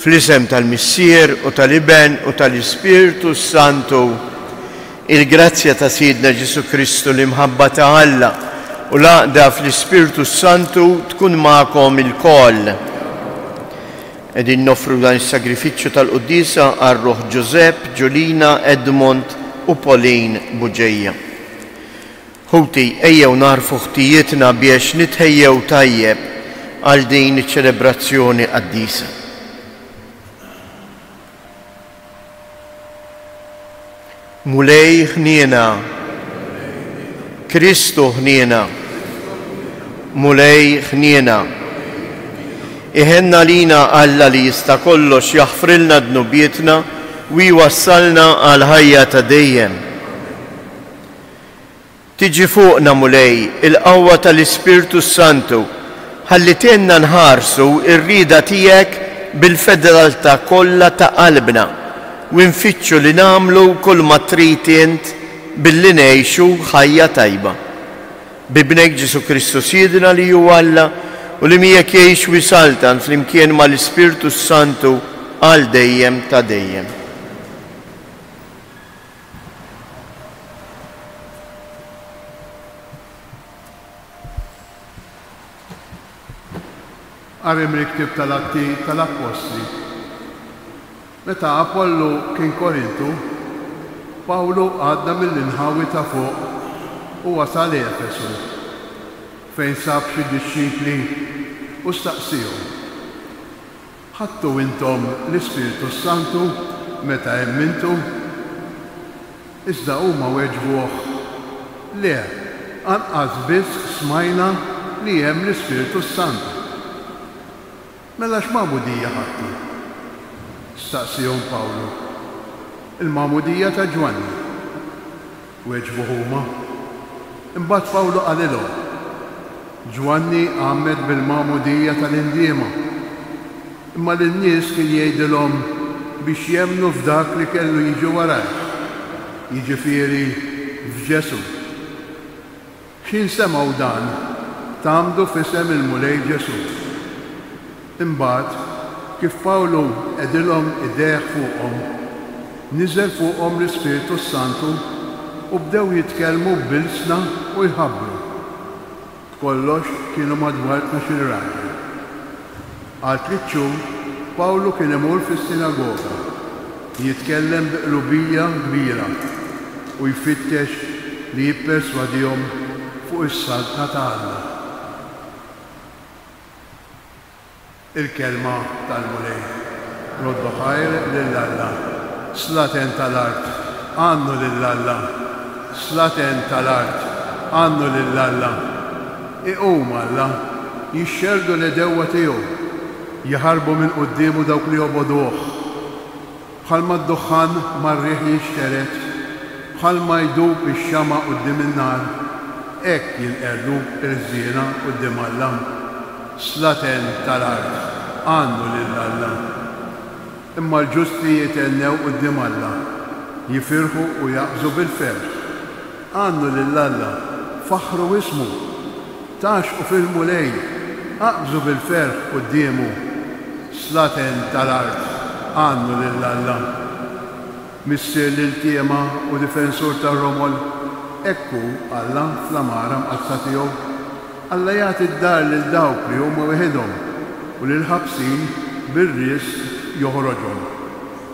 Fl-isem tal-Missier u tal-Iben u tal-Ispirtu Santu, il-grazzja ta' Sidna Ġesu Kristu l-imħabba ta' Alla u l-għaqda fl-Ispirtu Santu tkun ma'kom il-koll. Edin nofru dan il-sagrifiċċju tal-Quddisa għal-Ruħ Giuseppe, Giulina, Edmond u Pauline Buġeja. Ħuti ejjew narfu ħtijietna biex nitħejjew tajjeb għal din iċ-ċelebrazzjoni qaddisa. Mulej ħniena, Kristu ħniena, mulej ħniena. Iħenna lina Alla li jista' kollox jaħfrilna dnubietna u jwassalna għal ħajja ta' dejjem. Tiġi fuqna mulej il-qawwa tal-Ispirtu Santu ħalli tenna nħarsu ir-rida tiegħek bil-federalità kollha ta' qalbna u nfittxu li nagħmlu kull ma trid int billi ngħixu ħajja tajba. Bibnek Ġesu Kristu Sidna li hu Alla u li miegħek jgħix wisaltan flimkien mal-Ispirtu Santu għal dejjem ta' dejjem. Għarem il-ktib tal-Atti tal-Apostli. Meta Apollo kien Korintu, Pawlu għadda mill-inħawi ta' fuq u wasal Efesu, fejn sab xi disċipli u staqsihom. Ħadtu intom l-Ispirtu Santu meta emmintu? Iżda huma weġbuh, le, anqas biss smajna li hemm l-Ispirtu Santu. Mela x'magħmudija ħadtu? Staqsihom Pawlu. Il-magħmudija ta' Ġwanni. Weġbu huma. Imbagħad Pawlu qalilhom. Ġwanni għammed bil-magħmudija tal-indiema. Imma lin-nies kien jgħidilhom biex jemmnu f'dak li kellu jiġu warah, jiġifieri f'Ġesu. X'in semgħu dan tagħmdu f'isem il-mulej Ġesu. Imbagħad kif Pawlu qegħdilhom idejh fuqhom, niżel fuqhom l-Ispirtu Santu u bdew jitkellmu b'bilsna u jħabbru. Kollox kienu madwar 12 raġel. Għal 3 xhur Pawlu kien imur fis-sinagoga, jitkellem biqlubija kbira u jfittex li jipperswadihom fuq is-salta ta' Alla. Il-kelma tal-mulej. Roddu ħajr lill-Alla. Slaten tal-art, għannu lill-Alla. Slaten tal-art, għannu lill-Alla. Iqum Alla, jixxerdu l-edewwa tiegħu, jaħarbu minn qudiemu dawk li joboduh. Bħalma d-duħħan mar-riħ jinxteret, bħalma jdub ix-xama quddiem in-nar, hekk jinqerdu l-żiena quddiem Alla. Slaten tal-art, għannu lill-Alla. Imma l-ġusti jitennew quddiem Alla, jifirħu u jaqbżu bil-ferħ. Għannu lill-Alla, faħru ismu, taxqu fil-mulej, aqbżu bil-ferħ quddiemu. Slaten tal-art, għannu lill-Alla. Missier l-iltiema u difensur tar-Romol, ekku Alla fl-amara mqazza tiegħu. Alla jagħti d-dar lil dawk li huma weħidhom u lil ħabsin bir-risq joħroġhom.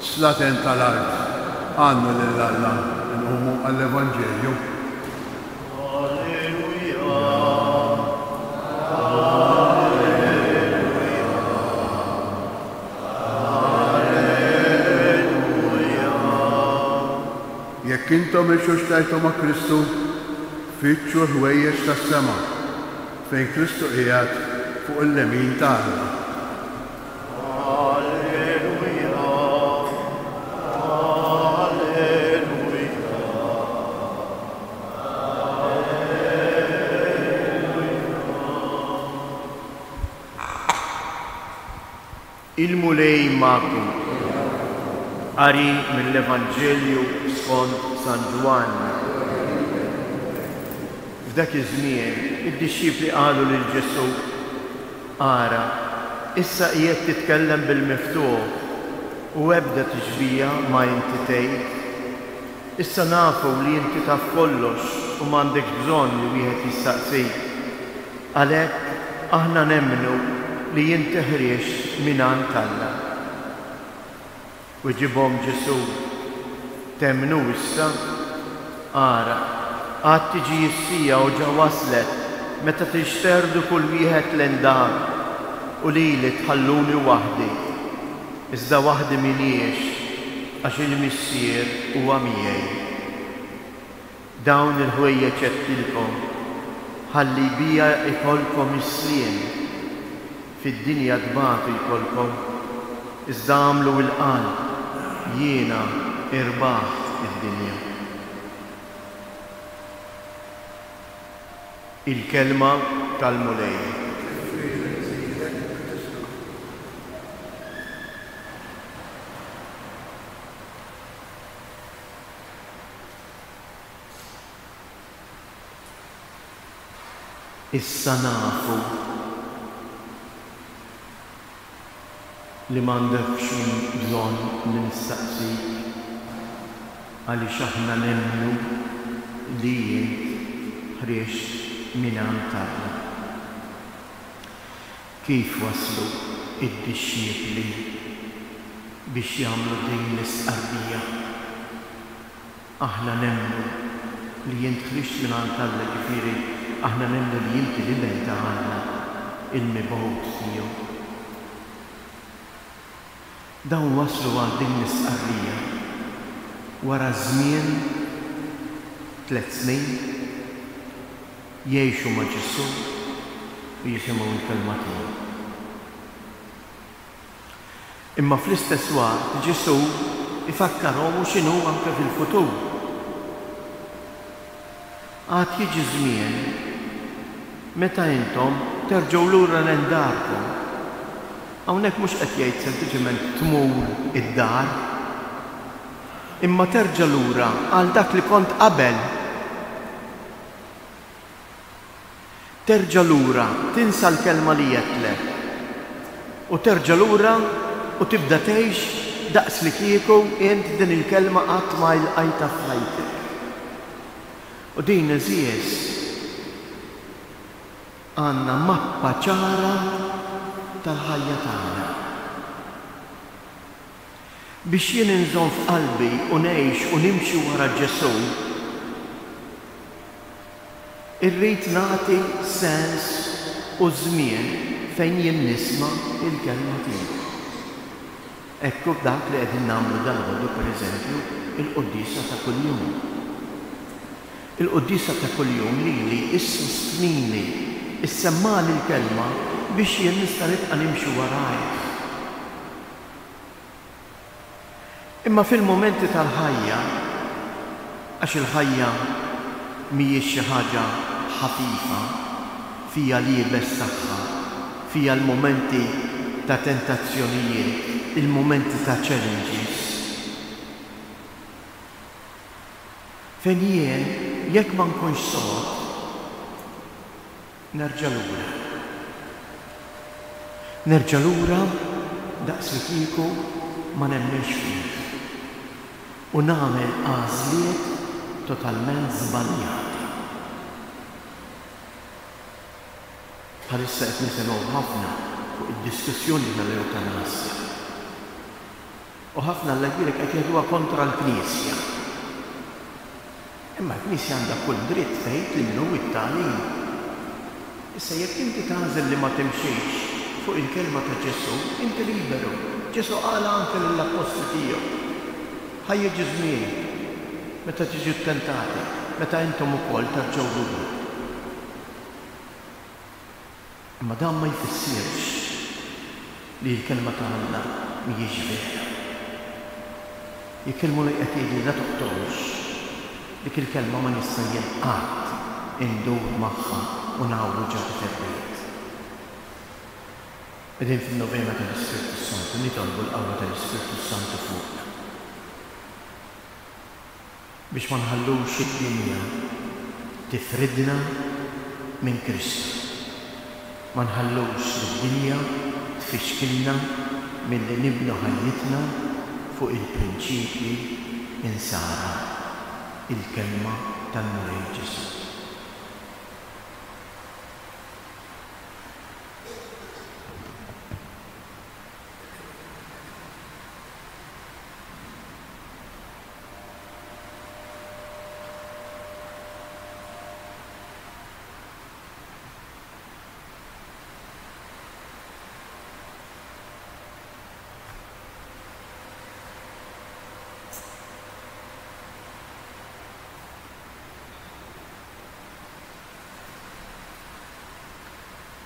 Slaten tal-art, għannu lill-Alla, nqumu għall-Evanġelju. Jekk intom ixxuxtajtu ma' Kristu, fittxu l-ħwejjeġ tas-sema fejn Kristu qiegħed fuq il-lemin ta' Alla. Alleluja, alleluja, alleluja. Il-mulej magħkom. Qari mill-Evanġelju skont San Ġwanni. F'dak iż-żmien id-disċipli qalu lil Ġesu, ara, issa qiegħed titkellem bil-miftuħ u ebda tiġbija ma inti tgħid. Issa nafu li inti taf kollox u m'għandekx bżonn li wieħed jistaqsik. Għalhekk aħna nemmnu li inti ħriex mingħand Alla. U ġibhom Ġesu, temmnu issa, ara, għad tiġi issija u ġa waslet meta tixterdu kull wieħed l-indar u lili tħalluni waħdi. Iżda waħdi miniex għax il-missier huwa miegħi. Dawn il-ħwejjeġ għedtilkom ħalli bija ikolkom is-sliem. Fid-dinja dbatu jkollkom, iżda għamlu l-qalb jiena irbaħt id-dinja. Il-kelma tal-mulej. Issa nafu li m'għandekx bżonn li nistaqsik għaliex aħna nemmnu li jien ħriex mingħand Alla. Kif waslu id-disċiepli biex jagħmlu din l-istqarrija? Aħna nemmnu li jien ħriex mingħand Alla, ġifieri aħna nemmnu li inti libel ta' Alla il-mibgħut tiegħu. Dawn waslu għal din l-istqarrija wara żmien 3 snin jgħixu ma' Ġesu u jisimgħu l-kelma tiegħu. Imma fl-istess waqt Ġesu ifakkarhom x'inhu anke fil-futur. Għad jiġi żmien meta intom terġgħu lura lejn darkom. Hawnhekk mhux qed jgħid sempliċement tmur id-dar, imma terġa' lura għal dak li kont qabel. Terġa' lura, tinsa l-kelma li jettlek u terġa' lura u tibda tgħix daqs li kieku int din il-kelma qatt ma lqajtha f'ħajtek. U din eżies għandna mappa ċara tal-ħajja tagħna. Biex jien inżomm f'qalbi u ngħix u nimxi wara Ġesu, irrid nagħti sens u żmien fejn jien nisma' il-kelma tiegħu. Ekku dak li qegħdin nagħmlu dalgħodu pereżempju il-qudiesa ta' kuljum. Il-qudiesa ta' kuljum lili issostnini, issemmali l-kelma biex jien nista' nibqa' nimxi warajh. Imma fil-momenti tal-ħajja, għax il-ħajja mhijiex xi ħaġa ħafifa, fija liebes tagħha, fija l-momenti ta' tentazzjonijiet, il-momenti ta' challenges. Fejn jien jekk ma nkunx sod, nerġa' lura. Nerġa' lura daqs li kieku ma nemmenx fih. U nagħmel għażliet totalment żbaljati. Bħalissa qed nisimgħu ħafna fuq id-diskussjoni tal-eutanassja. U ħafna l-għirek qed jgħiduha kontra l-Knisja. Imma l-Knisja għandha kull dritt tgħid li minnu it-tagħlim. Issa jekk inti tagħżel li ma timxiex fuq il-kelma ta' Ġesu, inti liberu. Ġesu qala anke lill-apostli tiegħu. Ħajjiġi żmien meta tiġu ttentati, meta intom ukoll terġgħu lura. Imma dan ma jfissirx li l-kelma ta' Alla mhijiex vera. Jekk il-mulej qed jgħidli la toqtolx, dik il-kelma ma nista' jien qatt indur magħha u nagħmlu ġabet ir-ried. Qegħdin fin-novena tal-Ispiritu Santu nitolbu l-qawwa tal-Ispiritu Santu fuqna. Biex ma nħallux id-dinja tifridna minn Kristu. Ma nħallux id-dinja tfixkilna milli nibnu ħajjitna fuq il-prinċipji insara il-kelma tal-Mulej Ġesu.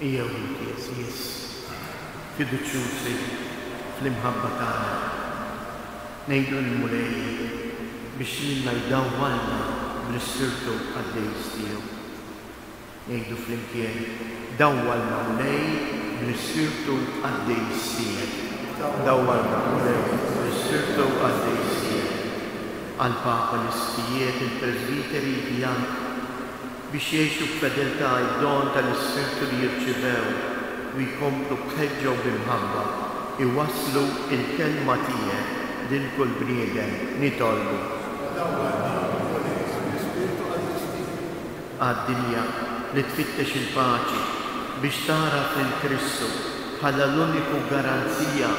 Ija winti Jessis, fiduċjużi fl-imħabba tagħna, ngħidu l-Mulej biex lilna jdawwalna bl-Ispirtu Qaddejs tiegħu. Ngħidu flimkien dawwalna Mulej bl-Ispirtu Qaddejs tiegħek. Dawwalna Mulej bl-Ispirtu Qaddejs tiegħek. Għall-Papa l-Ispijiet il-Presbiteri Bjank biex jgħixu b'fedeltà id-don tal-Ispirtu li jirċivew u jkomplu bħeġġa u b'imħabba iwasslu il-kelma tiegħek lil kull bniedem nitolbu. Għad-dinja li tfittex il-paċi biex taraf lil Kristu bħala l-uniku garanzija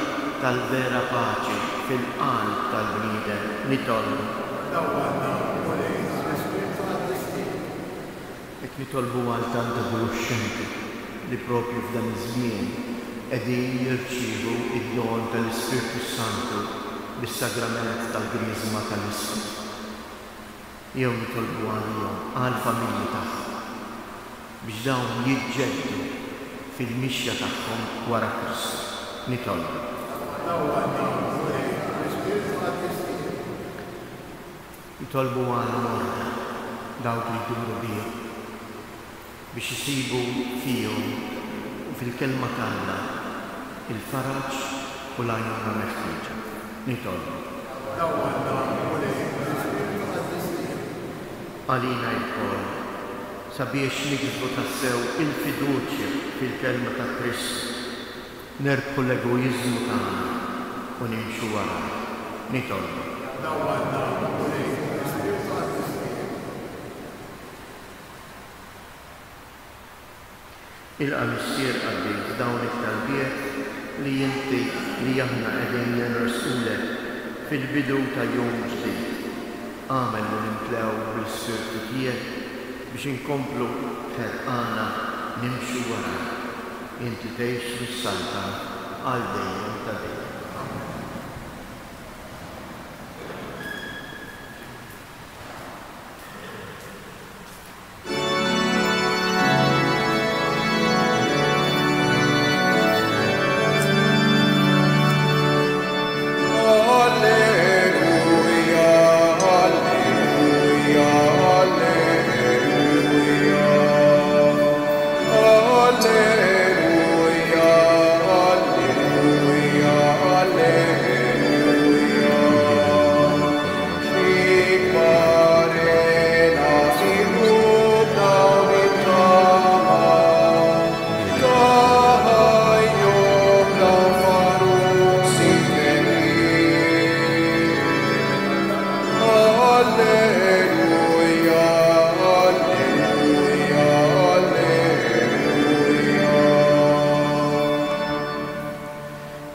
tal-vera paċi fil-qalb tal-bniedem nitolbu. Nitolbu għal tant adolescenti li propju f'dan iż-żmien qegħdin jirċievu id-don tal-Ispirtu Santu bis-sagrament tal-Griżma tal-Ismu. Jew nitolbu għalihom għall-familji tagħhom biex dawn jiġġeddu fil-mixja tagħhom wara Kristu. Nitolbu. Nitolbu għall-morda dawk li jduru bihom biex isibu fihom u fil-kelma tagħna il-faraġġ u l-għajnuna meħtieġa. Nitolbu. Għalina lkoll sabiex niksbu tassew il-fiduċja fil-kelma ta' Kristu, nerbħu l-egoiżmu tagħna u nimxu wara. Nitolbu. Il-Missier Qaddejs dawn it-talbiet li inti li aħna qegħdin nirrisqulek fil-bidu ta' jum ġdid. Għamel li nimplew bil-Spirtu tiegħek biex inkomplu ħerqana nimxu wara. Inti tgħix mis-salta għal dejjem ta' dejjem.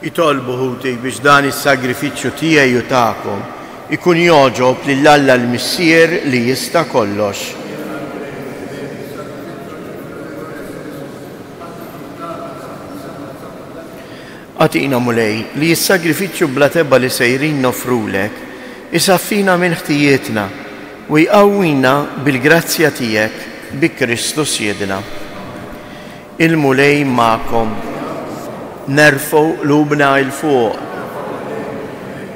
Itolbu ħutik biex dan is-sagrifiċċju tiegħi u tagħkom ikun joġob lill-Alla l-Missier li jista' kollox. Għatina Mulej li s-sagrifiċċju bla tebba li sejrin nofrulek isaffina minn ħtijietna u jqawwina bil-grazzja tiegħek bi Kristu Siedna. Il-Mulej magħkom. Nerfgħu qlubna il fuq.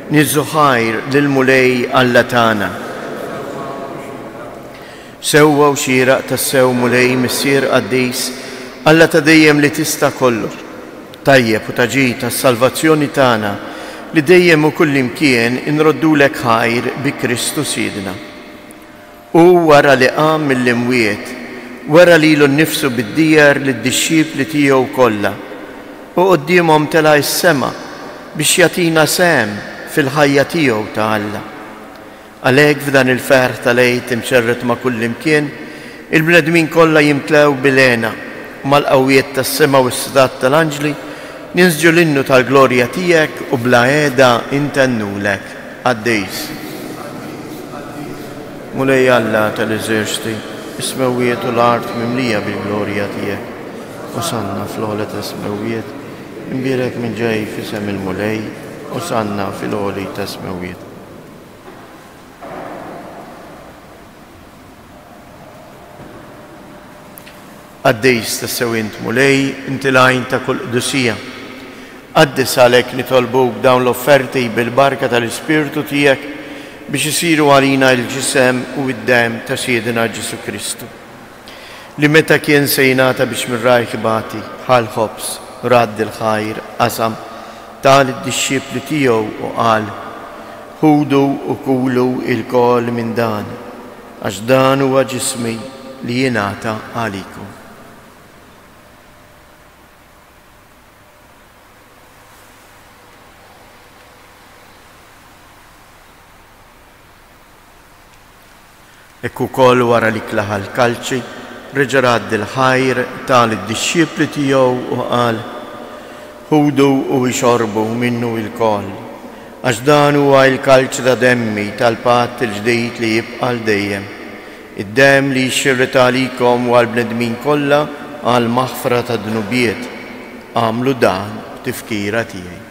Niżżu ħajr lill-Mulej Alla tagħna. Sewwa u xieraq tas-sew Mulej Missier Qaddejs Alla ta' dejjem li tista' kollox. Tajjeb u taġi tas-salvazzjoni tagħna li dejjem u kullimkien inroddulek ħajr bi Kristu Siedna. U wara li qam mill-imwiet, wara lilu nnifsu bid-djar lid-dixxipli tiegħu kollha, u qudiemhom tela' is-sema biex jagħtina sehem fil-ħajja tiegħu ta' Alla. Għalhekk f'dan il-ferħ tal-għid imxerret ma' kull imkien, il-bnedmin kollha jimtlew bil-għena mal-qawwiet tas-sema u s-sidat tal-anġli ninsġu l-innu tal-glorja tiegħek u bla għeda intennulek. Għaddejs. Mulej Alla tal-eżerċti, ismewiet u l-art mimlija bil-glorja tiegħek. Osanna fl-għola ta' smewiet, imbirek minn ġej fisem il-mulej, osanna fil-għoli ta' smewiet. Għaddejs ta' sewint mulej, inti lajn ta' kull qdusija. Għaddis għalek nitolbuk dawn l-offerti bil-barka tal-Ispirtu tijek biex isiru għalina il-ġisem u id-dem ta' Siedina Ġesu Kristu. Li meta kien sejnata biex mirraj kibati, ħal-ħobs, radd il-ħajr, qasam, tal id-disċipli tiegħu u qal, ħudu u kulu il-kol minn dan, għax dan huwa ġismi li jingħata għalikom. Ekku kol wara li klaħal kalċi, reġa' radd il-ħajr tal id-disċipli tiegħu u qal, ħudu u jxorbu minnu il-kol, għax dan huwa l-kalċ ta' demmi tal-patt il-ġdid li jibqa' dejjem. Id-dem li jxirret għalikom u għall-bnedmin kollha għal maħfra ta' dnubiet. Għamlu dan b'tifkira tiegħi.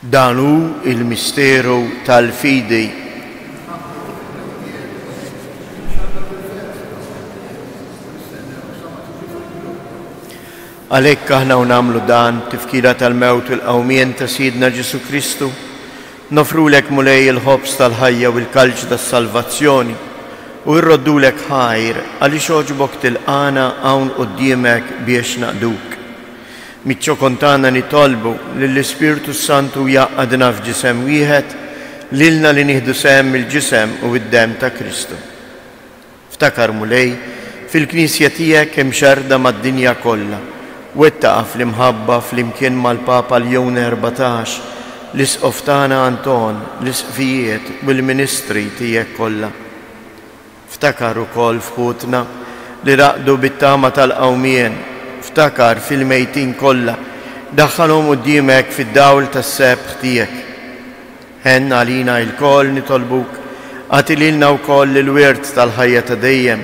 Dan hu il-misteru tal-fidi. Għalhekk aħna nagħmlu dan tifkira tal-mewt u l-qawmien ta' Siedna Ġesu Kristu, nofrulek mulej il-ħobs tal-ħajja u l-kalċ tas-salvazzjoni u rroddulek ħajr għaliex oġbok tilqana hawn quddiemek biex naqduk. Miċċo kontana nitolbu lill-Ispirtu Santu jaqadna f'ġisem wieħed lilna li nieħdu sehem il-ġisem u id-dem ta' Kristu. Ftakar mulej fil-Knisja tiegħek hemm xerda mad-dinja kollha, wettaqa fl-imħabba fl-imkien mal-Papa Leon 14, l-isqof tagħna Anton, l-isqfijiet u l-ministri tiegħek kollha. Ftakar ukoll f'ħutna li raqdu bit-tama tal-qawmien, ftakar fil-mejtin kollha, daħħalhom quddiemek fid-dawl tas-sebħ tiegħek. Ħen għalina l-koll nitolbuk, għati lilna wkoll il-wirt tal-ħajja ta' dejjem,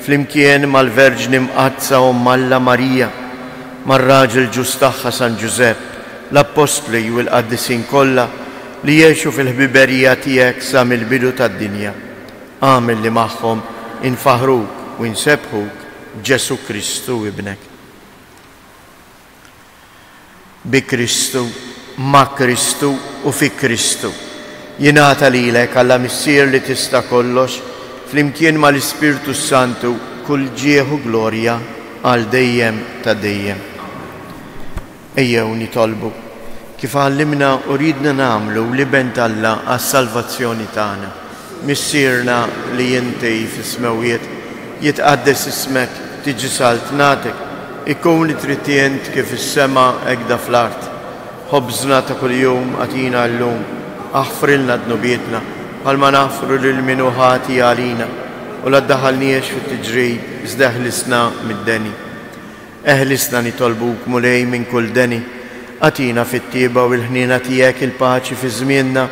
flimkien mal-Verġni mqazza u Alla Marija, mar-raġel ġus tagħha San Ġusepp, l-Apostli u l-Qaddisin kollha li jgħixu fil-ħbiberija tiegħek sa mill-bidu tad-dinja. Għamel li magħhom infaħruk u nsebħuk Ġesu Kristu ibnek. Bi Kristu, ma' Kristu u fi Kristu. Jingħata lilek Alla missier li tista' kollox, flimkien mal-Ispirtu Santu kull ġieħ u glorja għal dejjem ta' dejjem. Ejjew nitolbu kif għallimna u ridna nagħmlu li bent Alla għas-salvazzjoni tagħna. Missierna li inti fis-smewiet jitqaddes ismek, tiġi saltnatek, ikkun li trittient kif is-sema hekk fl-art. Ħobżna ta' kuljum għatina llum, aħfrilna dnubietna bħalma naħfru lil min hu ħati għalina u la ddaħħalniex fit-tiġrid iżda eħlisna mid-deni. Eħlisna nitolbuk mulej minn kull deni, għatina fit-tieba u l-ħniena tiegħek il-paċi fi żmienna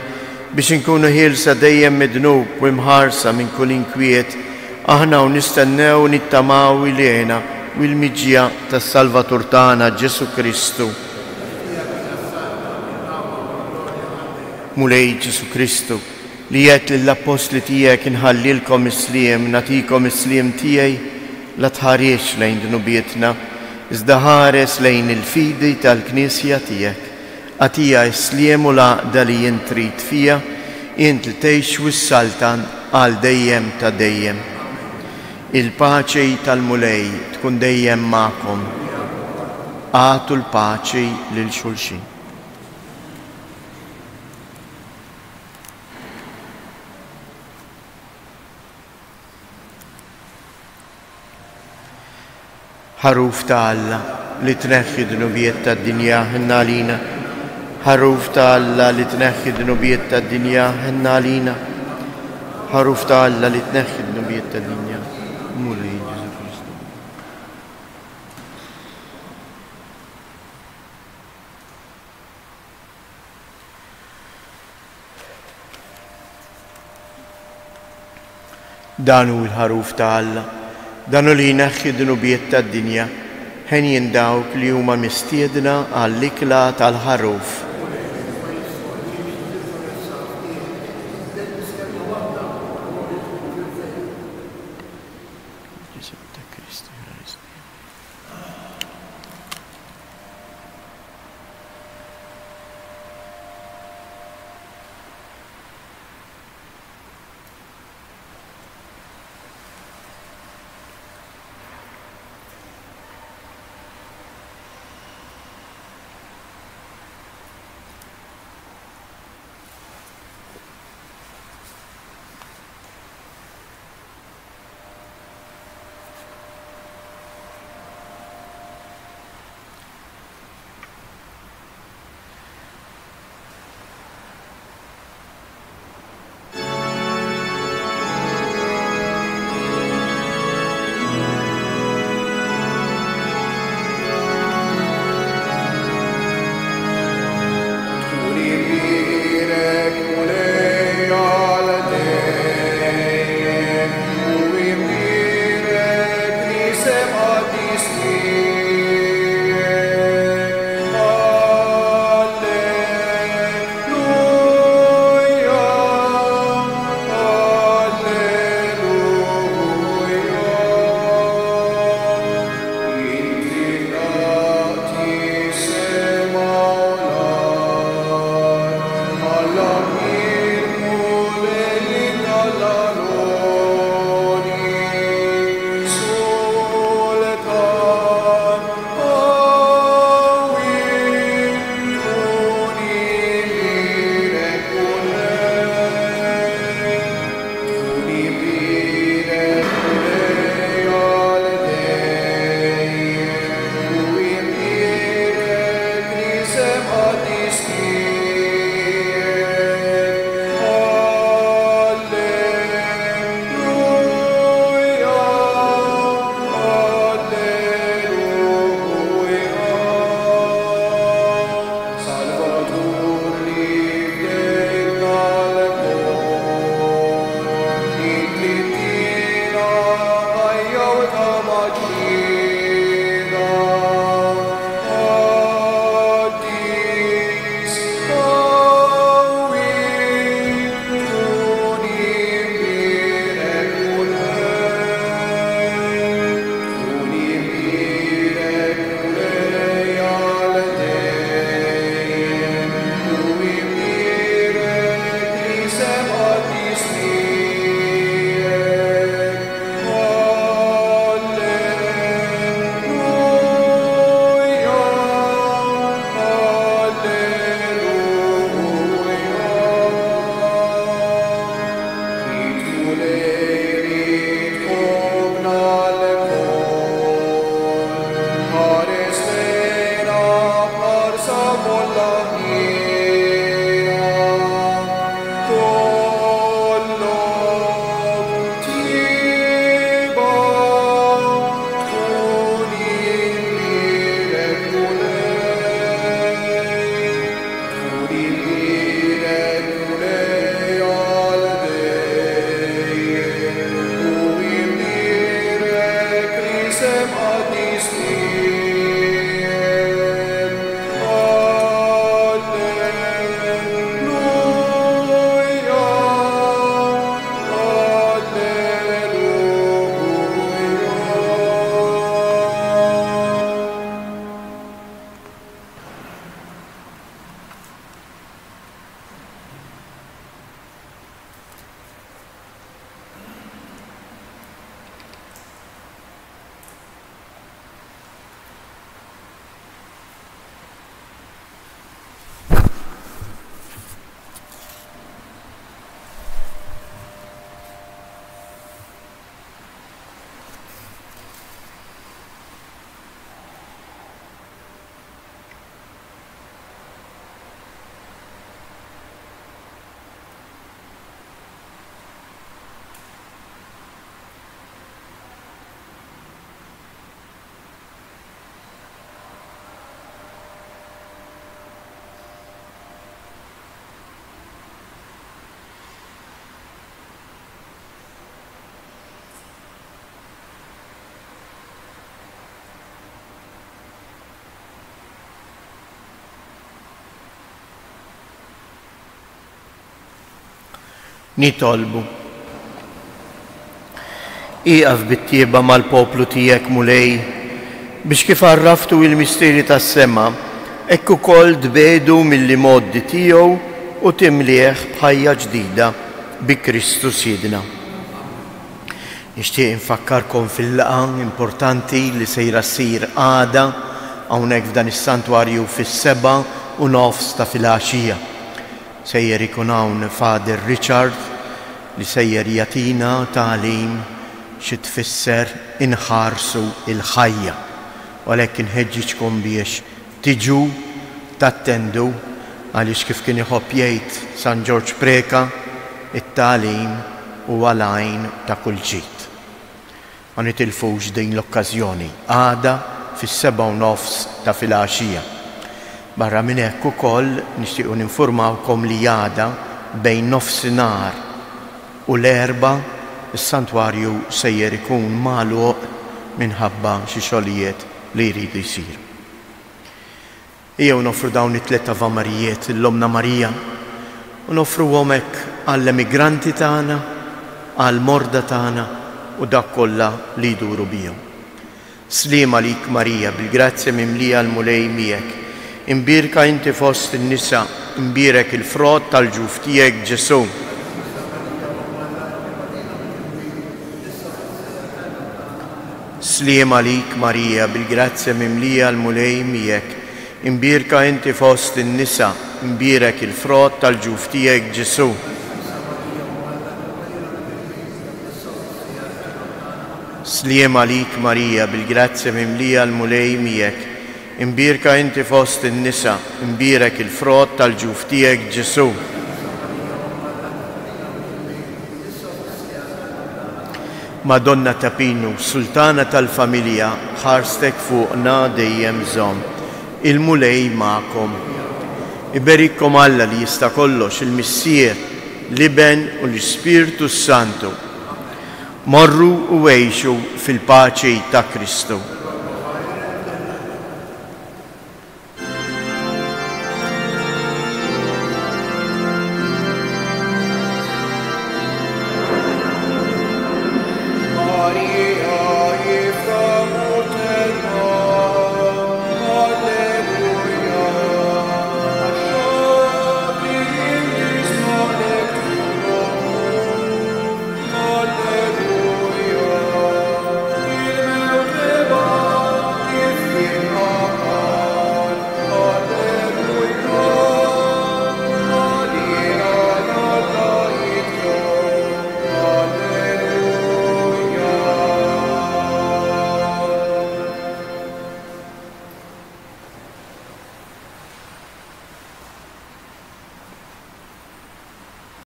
biex inkunu ħielsa dejjem midnub u imħarsa minn kull inkwiet, aħna u nistennew nittamaw ilejna u l-miġja tas-Salvatur tagħna Ġesu Kristu. Mulej Ġesu Kristu li jgħid lill-Apostli tiegħek inħallilkom isliem, nagħtikom isliem tiegħi, la tħariex lejn dnubietna, iżda ħares lejn il-fidi tal-Knisja tiegħek. Għatija isliem u laqda li jint trid fija, jint li tgħix wis-saltan għal dejjem ta' dejjem. Il-paċi tal-mulej tkun dejjem magħkom. Għatu l-paċi lil xulxin. ħaruf ta' Alla li tneħħi dnubijiet tad-dinja ħenna għalina. ħaruf ta' Alla li tneħħi dnubijiet tad-dinja ħenna għalina. ħaruf ta' Alla li tneħħi dnubijiet tad-dinja. Mulli Ġesu Kristu. Danu l-ħaruf ta' Alla, danu li jneħħi dnubijiet tad-dinja, ħen dawk li huma mistiedna għall-ikla tal-ħaruf. Nitolbu. Iqaf bit-tieba mal-poplu tiegħek mulej biex kif għarraftu il-misteri tas-sema hekk ukoll tbedu mill-modi tiegħu u timlieħ b'ħajja ġdida bi Kristu Siedna. Nixtieq infakkarkom fil-laqgħa importanti li sejra ssir għada hawnhekk f'dan is-santwarju fis-7:30 ta' filgħaxija. Sejjer ikun hawn Father Richard li sejjer jagħtina tagħlim xi tfisser inħarsu il-ħajja. U għalhekk inħeġġiġkom biex tiġu tattendu għaliex kif kien iħobb jgħid San George Preka, it-tagħlim huwa l-għajn ta' kull ġid. Ma nitilfux din l-okkażjoni għada fis-7:30 ta' filgħaxija. Barra minn hekk ukoll nixtiequ ninfurmawkom li għada bejn nofsinhar u l-erba' is-santwarju sejjer ikun magħluq minħabba xi xogħlijiet li jridu jsiru. Ejjew nofru dawn it-tliet avamarijiet l-Omna Marija u nofruhom hekk għall-emigranti tagħna, għall-morda tagħna u dak kollha li jduru bihom. Sliem għalik Marija, bil-grazzja mimlija l-mulej miegħek. Imbirka inti fost in-nisa, imbirek il-frott tal-ġuf tiegħek Ġesu. Sliem għalik Marija, bil-grazzja mimlija l-mulej miegħek. Imbirka inti fost in-nisa, imbirek il-frott tal-ġuf tiegħek Ġesu. Sliem għalik Marija, bil-grazzja mimlija l-mulej miegħek. Imbirka inti fost in-nisa, imbirek il-frott tal-ġuf tiegħek Ġesu. Madonna ta' Pinu, Sultana tal-familja, ħarstek fuqna dejjem żomm. Il-mulej magħkom. Iberikkom Alla li jista' kollox, il-Missier, l-Iben u l-Ispirtu Santu. Morru u għejxu fil-paċi ta' Kristu.